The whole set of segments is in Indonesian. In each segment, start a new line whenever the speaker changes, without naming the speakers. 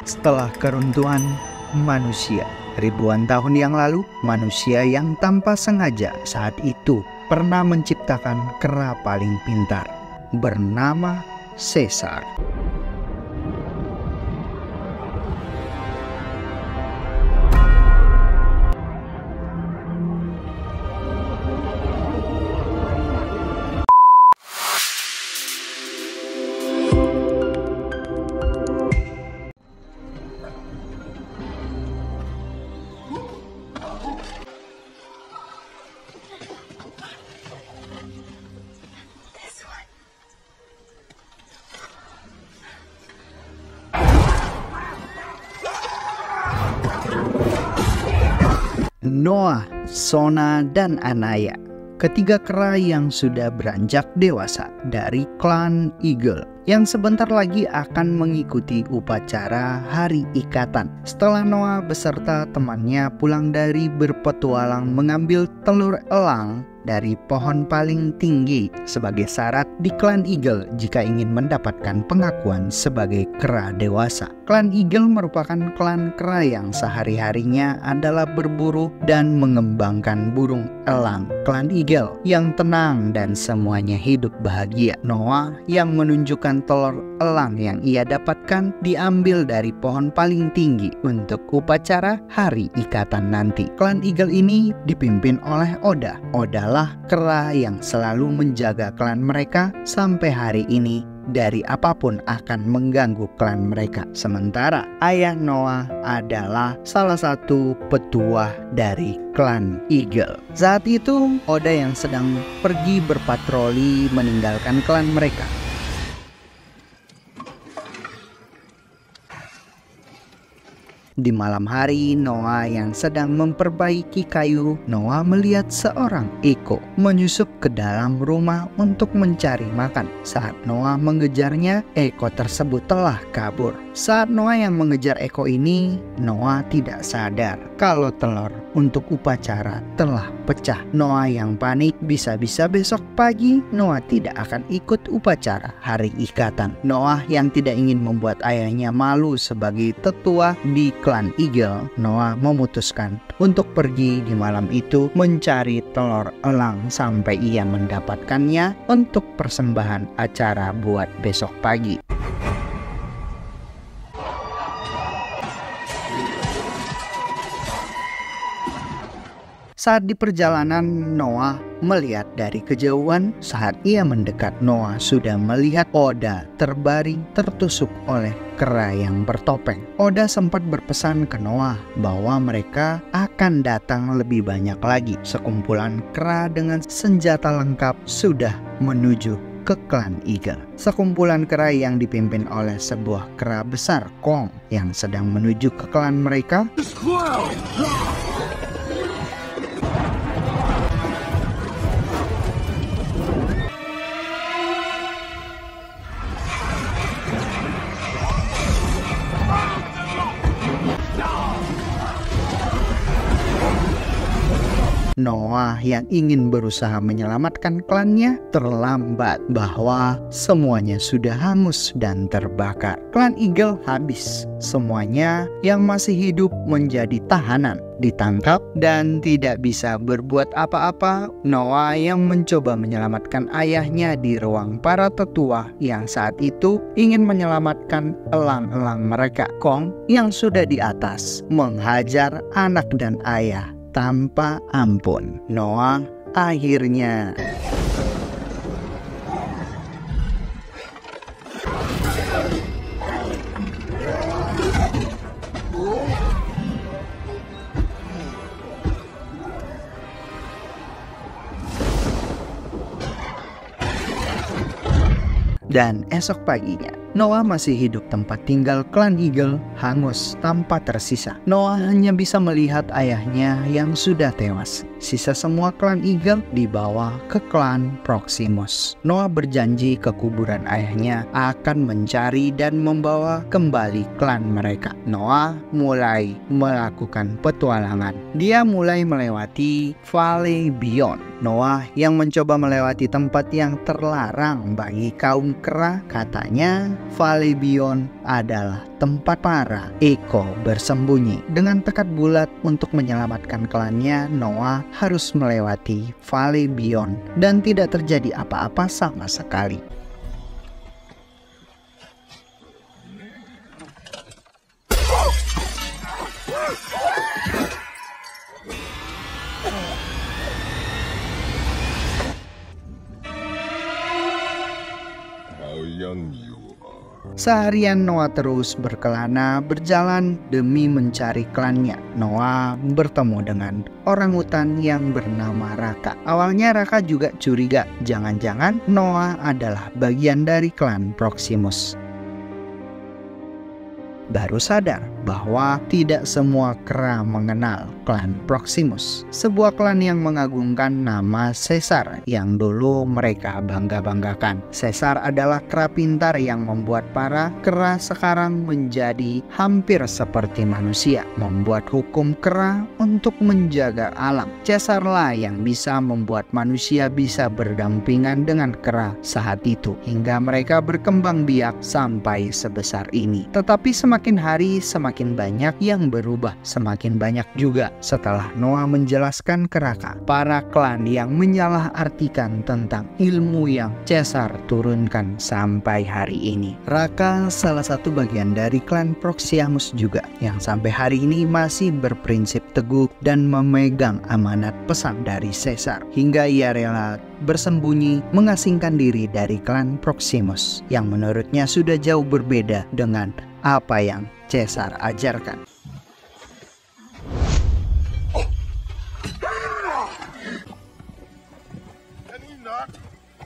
Setelah keruntuhan manusia ribuan tahun yang lalu, manusia yang tanpa sengaja saat itu pernah menciptakan kera paling pintar bernama Caesar. Noah, Shona, dan Anaya, ketiga kera yang sudah beranjak dewasa dari klan Eagle, yang sebentar lagi akan mengikuti upacara hari ikatan. Setelah Noah beserta temannya pulang dari berpetualang mengambil telur elang dari pohon paling tinggi sebagai syarat di klan Eagle jika ingin mendapatkan pengakuan sebagai kera dewasa. Klan Eagle merupakan klan kera yang sehari-harinya adalah berburu dan mengembangkan burung elang. Klan Eagle yang tenang dan semuanya hidup bahagia. Noah yang menunjukkan telur elang yang ia dapatkan diambil dari pohon paling tinggi untuk upacara hari ikatan nanti. Klan Eagle ini dipimpin oleh Oda. Oda lah kera yang selalu menjaga klan mereka sampai hari ini dari apapun akan mengganggu klan mereka. Sementara ayah Noah adalah salah satu petuah dari klan Eagle. Saat itu Oda yang sedang pergi berpatroli meninggalkan klan mereka. Di malam hari, Noah yang sedang memperbaiki kayu, Noah melihat seorang Eko menyusup ke dalam rumah untuk mencari makan. Saat Noah mengejarnya, Eko tersebut telah kabur. Saat Noah yang mengejar Eko ini, Noah tidak sadar kalau telur untuk upacara telah pecah. Noah yang panik, bisa-bisa besok pagi Noah tidak akan ikut upacara hari ikatan. Noah yang tidak ingin membuat ayahnya malu sebagai tetua di klan Eagle, Noah memutuskan untuk pergi di malam itu mencari telur elang sampai ia mendapatkannya untuk persembahan acara buat besok pagi. Saat di perjalanan, Noah melihat dari kejauhan. Saat ia mendekat, Noah sudah melihat Oda terbaring tertusuk oleh kera yang bertopeng. Oda sempat berpesan ke Noah bahwa mereka akan datang lebih banyak lagi. Sekumpulan kera dengan senjata lengkap sudah menuju ke klan Eagle. Sekumpulan kera yang dipimpin oleh sebuah kera besar Kong yang sedang menuju ke klan mereka. Noah yang ingin berusaha menyelamatkan klannya terlambat bahwa semuanya sudah hangus dan terbakar. Klan Eagle habis. Semuanya yang masih hidup menjadi tahanan, ditangkap dan tidak bisa berbuat apa-apa. Noah yang mencoba menyelamatkan ayahnya di ruang para tetua yang saat itu ingin menyelamatkan elang-elang mereka. Kong yang sudah di atas menghajar anak dan ayah tanpa ampun. Noah akhirnya dan esok paginya Noah masih hidup. Tempat tinggal klan Eagle hangus tanpa tersisa. Noah hanya bisa melihat ayahnya yang sudah tewas. Sisa semua klan Eagle dibawa ke klan Proximus. Noah berjanji ke kuburan ayahnya akan mencari dan membawa kembali klan mereka. Noah mulai melakukan petualangan. Dia mulai melewati Valley Beyond Noah yang mencoba melewati tempat yang terlarang bagi kaum kera, katanya Valley Beyond adalah tempat para Eko bersembunyi. Dengan tekad bulat untuk menyelamatkan klannya, Noah harus melewati Valley Beyond dan tidak terjadi apa-apa sama sekali. Seharian Noah terus berkelana berjalan demi mencari klannya. Noah bertemu dengan orangutan yang bernama Raka. Awalnya Raka juga curiga, jangan-jangan Noah adalah bagian dari klan Proximus. Baru sadar bahwa tidak semua kera mengenal klan Proximus, sebuah klan yang mengagungkan nama Caesar yang dulu mereka bangga-banggakan. Caesar adalah kera pintar yang membuat para kera sekarang menjadi hampir seperti manusia, membuat hukum kera untuk menjaga alam. Caesar lah yang bisa membuat manusia bisa berdampingan dengan kera saat itu, hingga mereka berkembang biak sampai sebesar ini. Tetapi semakin hari semakin banyak yang berubah, semakin banyak juga setelah Noah menjelaskan ke Raka para klan yang menyalahartikan tentang ilmu yang Caesar turunkan sampai hari ini. Raka salah satu bagian dari klan Proximus juga yang sampai hari ini masih berprinsip teguh dan memegang amanat pesan dari Caesar, hingga ia rela bersembunyi mengasingkan diri dari klan Proximus yang menurutnya sudah jauh berbeda dengan apa yang Caesar ajarkan.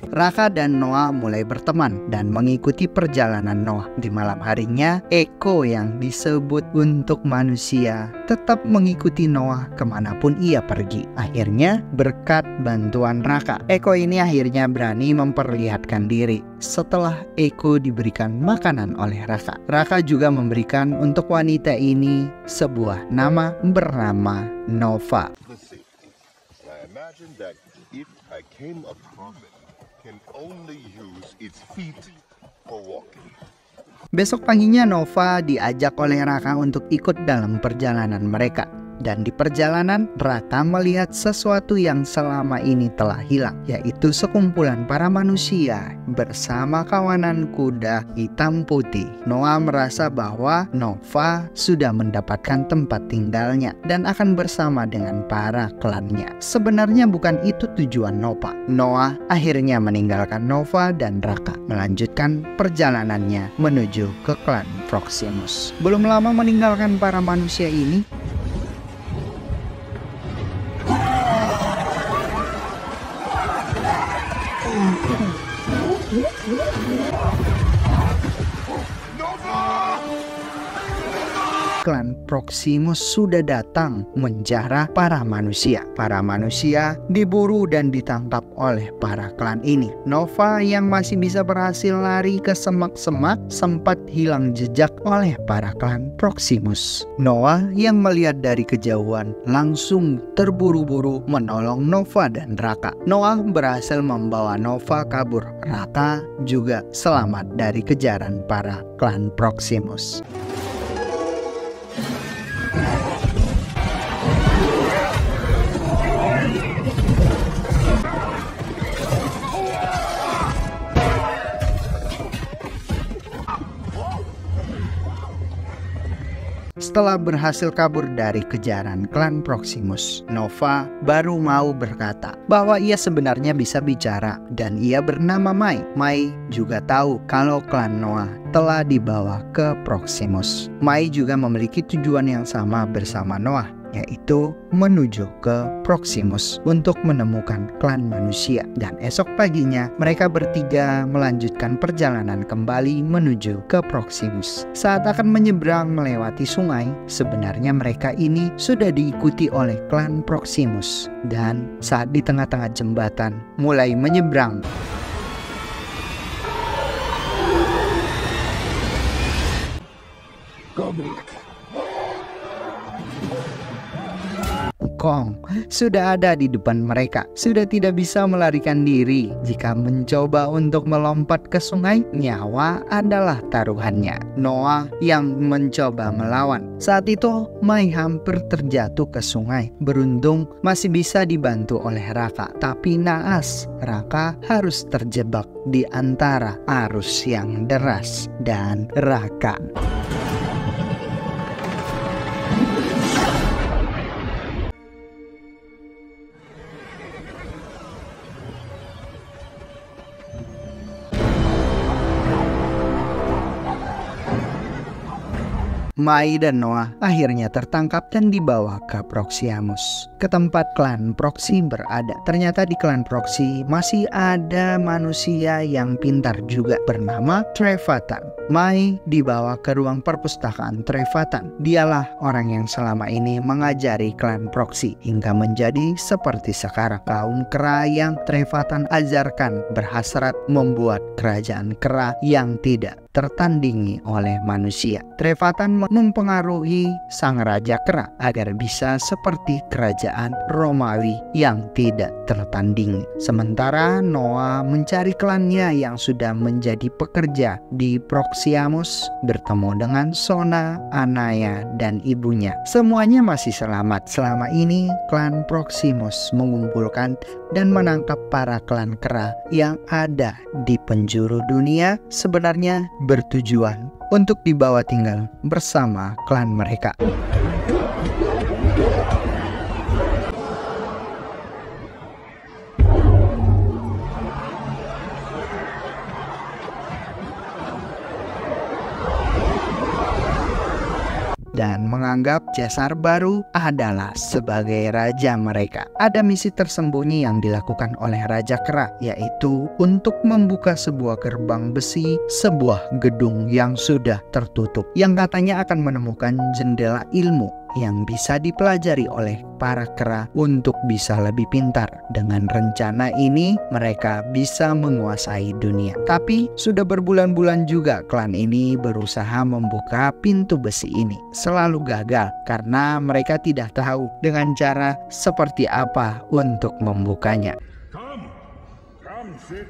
Raka dan Noah mulai berteman dan mengikuti perjalanan Noah. Di malam harinya, Eko yang disebut untuk manusia tetap mengikuti Noah kemanapun ia pergi. Akhirnya, berkat bantuan Raka, Eko ini akhirnya berani memperlihatkan diri. Setelah Eko diberikan makanan oleh Raka, Raka juga memberikan untuk wanita ini sebuah nama bernama Nova. Besok paginya Nova diajak oleh Raka untuk ikut dalam perjalanan mereka. Dan di perjalanan, Raka melihat sesuatu yang selama ini telah hilang, yaitu sekumpulan para manusia bersama kawanan kuda hitam putih. Noah merasa bahwa Nova sudah mendapatkan tempat tinggalnya dan akan bersama dengan para klannya. Sebenarnya bukan itu tujuan Nova. Noah akhirnya meninggalkan Nova dan Raka, melanjutkan perjalanannya menuju ke klan Proximus. Belum lama meninggalkan para manusia ini, klan Proximus sudah datang menjarah para manusia. Para manusia diburu dan ditangkap oleh para klan ini. Nova yang masih bisa berhasil lari ke semak-semak sempat hilang jejak oleh para klan Proximus. Noah yang melihat dari kejauhan langsung terburu-buru menolong Nova dan Raka. Noah berhasil membawa Nova kabur. Raka juga selamat dari kejaran para klan Proximus. Setelah berhasil kabur dari kejaran klan Proximus, Nova baru mau berkata bahwa ia sebenarnya bisa bicara dan ia bernama Mai. Mai juga tahu kalau klan Noah telah dibawa ke Proximus. Mai juga memiliki tujuan yang sama bersama Noah, yaitu menuju ke Proximus untuk menemukan klan manusia. Dan esok paginya mereka bertiga melanjutkan perjalanan kembali menuju ke Proximus. Saat akan menyeberang melewati sungai, sebenarnya mereka ini sudah diikuti oleh klan Proximus. Dan saat di tengah-tengah jembatan mulai menyeberang, Kong sudah ada di depan mereka, sudah tidak bisa melarikan diri. Jika mencoba untuk melompat ke sungai, nyawa adalah taruhannya. Noah yang mencoba melawan. Saat itu Mai hampir terjatuh ke sungai. Beruntung masih bisa dibantu oleh Raka, tapi naas, Raka harus terjebak di antara arus yang deras dan Raka. Mai dan Noah akhirnya tertangkap dan dibawa ke Proxiamus, ke tempat klan Proxy berada. Ternyata di klan Proxy masih ada manusia yang pintar juga bernama Trevatan. Mai dibawa ke ruang perpustakaan Trevatan. Dialah orang yang selama ini mengajari klan Proxy hingga menjadi seperti sekarang. Kaum kera yang Trevatan ajarkan berhasrat membuat kerajaan kera yang tidak tertandingi oleh manusia. Trevatan mempengaruhi sang raja kera agar bisa seperti kerajaan Romawi yang tidak tertandingi. Sementara Noah mencari klannya yang sudah menjadi pekerja di Proxiamus, bertemu dengan Sona, Anaya, dan ibunya. Semuanya masih selamat. Selama ini klan Proximus mengumpulkan dan menangkap para klan kera yang ada di penjuru dunia, sebenarnya bertujuan untuk dibawa tinggal bersama klan mereka. Dan menganggap Caesar baru adalah sebagai raja mereka. Ada misi tersembunyi yang dilakukan oleh Raja Kera, yaitu untuk membuka sebuah gerbang besi, sebuah gedung yang sudah tertutup, yang katanya akan menemukan jendela ilmu yang bisa dipelajari oleh para kera untuk bisa lebih pintar. Dengan rencana ini, mereka bisa menguasai dunia. Tapi sudah berbulan-bulan juga klan ini berusaha membuka pintu besi ini. Selalu gagal karena mereka tidak tahu dengan cara seperti apa untuk membukanya. Come, sit.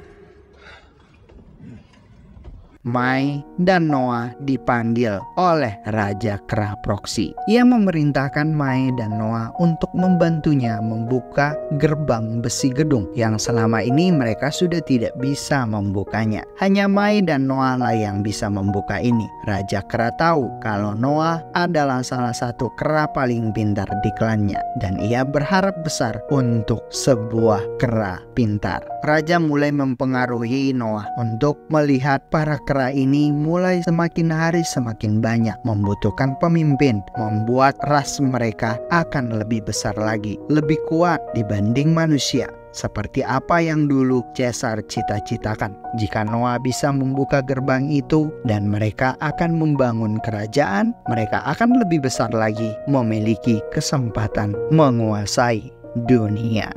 Mai dan Noah dipanggil oleh Raja Kera Proxy. Ia memerintahkan Mai dan Noah untuk membantunya membuka gerbang besi gedung yang selama ini mereka sudah tidak bisa membukanya. Hanya Mai dan Noah lah yang bisa membuka ini. Raja Kera tahu kalau Noah adalah salah satu kera paling pintar di klannya, dan ia berharap besar untuk sebuah kera pintar. Raja mulai mempengaruhi Noah untuk melihat para kera ini mulai semakin hari semakin banyak membutuhkan pemimpin, membuat ras mereka akan lebih besar lagi, lebih kuat dibanding manusia. Seperti apa yang dulu Caesar cita-citakan. Jika Noah bisa membuka gerbang itu dan mereka akan membangun kerajaan, mereka akan lebih besar lagi, memiliki kesempatan menguasai dunia.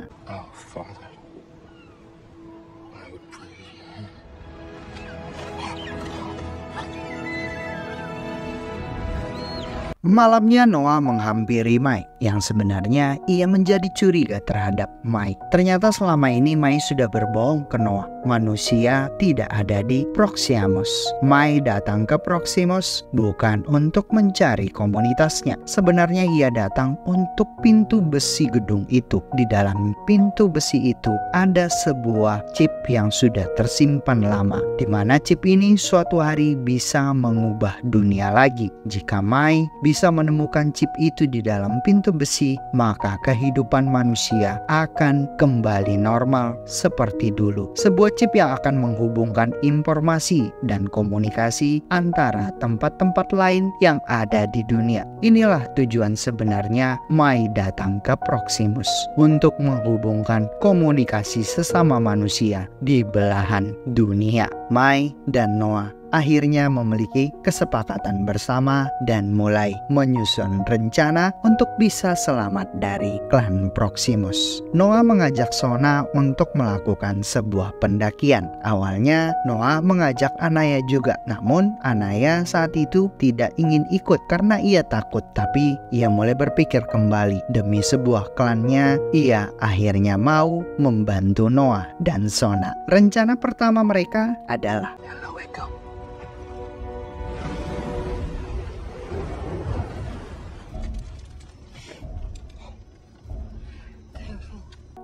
Malamnya Noah menghampiri Mai, yang sebenarnya ia menjadi curiga terhadap Mai. Ternyata selama ini Mai sudah berbohong ke Noah. Manusia tidak ada di Proxiamus. Mai datang ke Proxiamus bukan untuk mencari komunitasnya. Sebenarnya ia datang untuk pintu besi gedung itu. Di dalam pintu besi itu ada sebuah chip yang sudah tersimpan lama, di mana chip ini suatu hari bisa mengubah dunia lagi. Jika Mai bisa menemukan chip itu di dalam pintu besi, maka kehidupan manusia akan kembali normal seperti dulu. Sebuah chip yang akan menghubungkan informasi dan komunikasi antara tempat-tempat lain yang ada di dunia. Inilah tujuan sebenarnya Mai datang ke Proximus, untuk menghubungkan komunikasi sesama manusia di belahan dunia. Mai dan Noah akhirnya memiliki kesepakatan bersama dan mulai menyusun rencana untuk bisa selamat dari klan Proximus. Noah mengajak Sona untuk melakukan sebuah pendakian. Awalnya Noah mengajak Anaya juga, namun Anaya saat itu tidak ingin ikut karena ia takut, tapi ia mulai berpikir kembali. Demi sebuah klannya, ia akhirnya mau membantu Noah dan Sona. Rencana pertama mereka adalah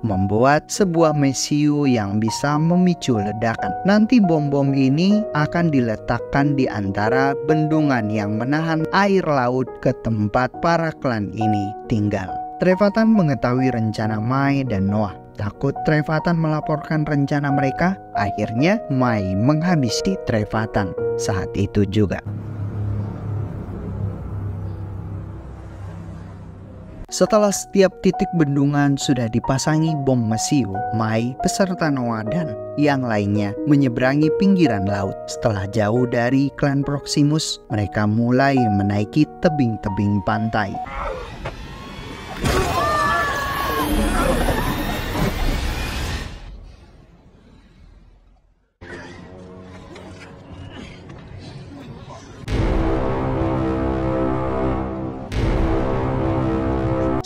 membuat sebuah mesiu yang bisa memicu ledakan. Nanti bom-bom ini akan diletakkan di antara bendungan yang menahan air laut ke tempat para klan ini tinggal. Trevathan mengetahui rencana Mai dan Noah. Takut Trevathan melaporkan rencana mereka, akhirnya Mai menghabisi Trevathan saat itu juga. Setelah setiap titik bendungan sudah dipasangi bom mesiu, Mai beserta Noah dan yang lainnya menyeberangi pinggiran laut. Setelah jauh dari klan Proximus, mereka mulai menaiki tebing-tebing pantai.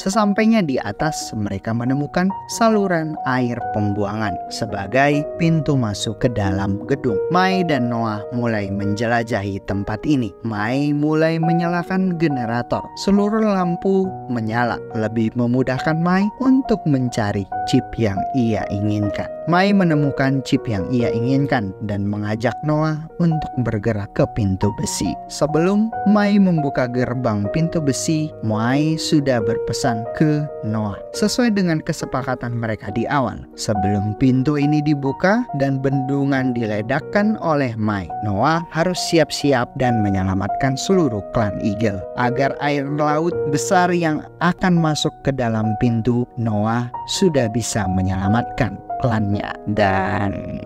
Sesampainya di atas, mereka menemukan saluran air pembuangan sebagai pintu masuk ke dalam gedung. Mai dan Noah mulai menjelajahi tempat ini. Mai mulai menyalakan generator. Seluruh lampu menyala, lebih memudahkan Mai untuk mencari chip yang ia inginkan. Mai menemukan chip yang ia inginkan dan mengajak Noah untuk bergerak ke pintu besi. Sebelum Mai membuka gerbang pintu besi, Mai sudah berpesan ke Noah sesuai dengan kesepakatan mereka di awal. Sebelum pintu ini dibuka dan bendungan diledakkan oleh Mai, Noah harus siap-siap dan menyelamatkan seluruh klan Eagle agar air laut besar yang akan masuk ke dalam pintu. Noah sudah bisa menyelamatkan klannya dan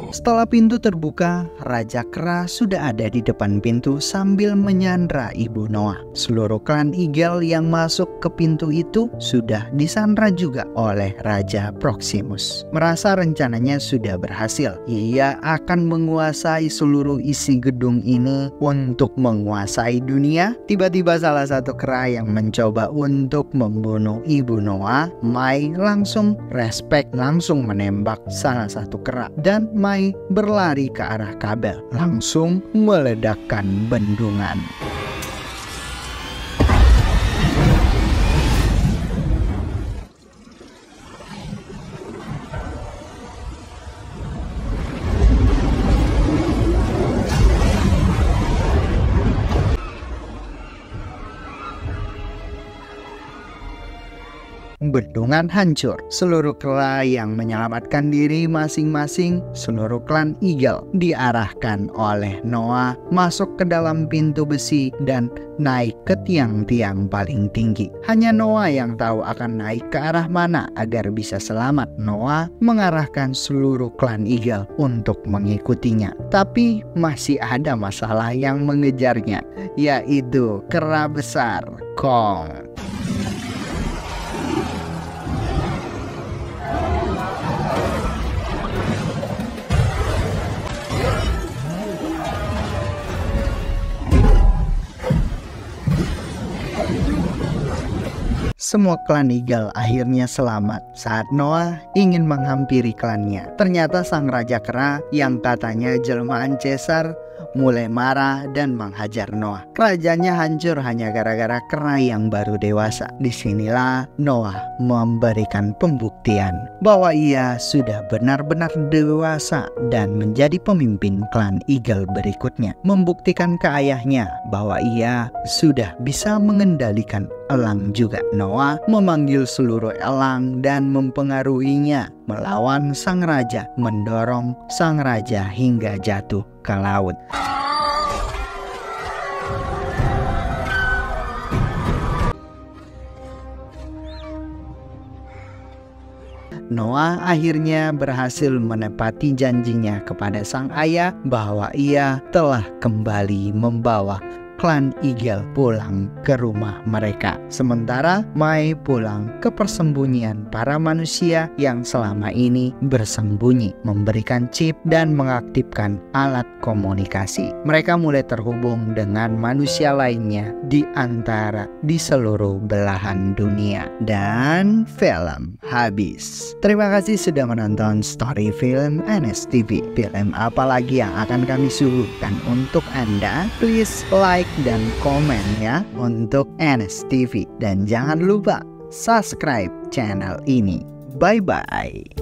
setelah pintu terbuka, Raja Kera sudah ada di depan pintu sambil menyandra ibu Noah. Seluruh klan Eagle yang masuk ke pintu itu sudah disandra juga oleh Raja Proximus. Merasa rencananya sudah berhasil, ia akan menguasai seluruh isi gedung ini untuk menguasai dunia. Tiba-tiba salah satu kera yang mencoba untuk membunuh ibu Noah, Mai langsung menembak salah satu kera dan Mai berlari ke arah kabel, langsung meledakkan bendungan. Bendungan hancur. Seluruh klan yang menyelamatkan diri masing-masing, seluruh klan Eagle diarahkan oleh Noah masuk ke dalam pintu besi dan naik ke tiang-tiang paling tinggi. Hanya Noah yang tahu akan naik ke arah mana agar bisa selamat. Noah mengarahkan seluruh klan Eagle untuk mengikutinya. Tapi masih ada masalah yang mengejarnya, yaitu kera besar Kong. Semua klan Eagle akhirnya selamat saat Noah ingin menghampiri klannya. Ternyata sang Raja Kera yang katanya jelmaan Caesar mulai marah dan menghajar Noah. Kerajaannya hancur hanya gara-gara kera yang baru dewasa. Disinilah Noah memberikan pembuktian bahwa ia sudah benar-benar dewasa dan menjadi pemimpin klan Eagle berikutnya. Membuktikan ke ayahnya bahwa ia sudah bisa mengendalikan elang juga. Noah memanggil seluruh elang dan mempengaruhinya melawan sang raja, mendorong sang raja hingga jatuh ke laut. Noah akhirnya berhasil menepati janjinya kepada sang ayah bahwa ia telah kembali membawa klan Eagle pulang ke rumah mereka. Sementara Mai pulang ke persembunyian para manusia yang selama ini bersembunyi, memberikan chip dan mengaktifkan alat komunikasi. Mereka mulai terhubung dengan manusia lainnya di seluruh belahan dunia. Dan film habis. Terima kasih sudah menonton Story Film NSTV. Film apa lagi yang akan kami suguhkan untuk Anda? Please like dan komen ya untuk NSTV. Dan jangan lupa subscribe channel ini. Bye-bye.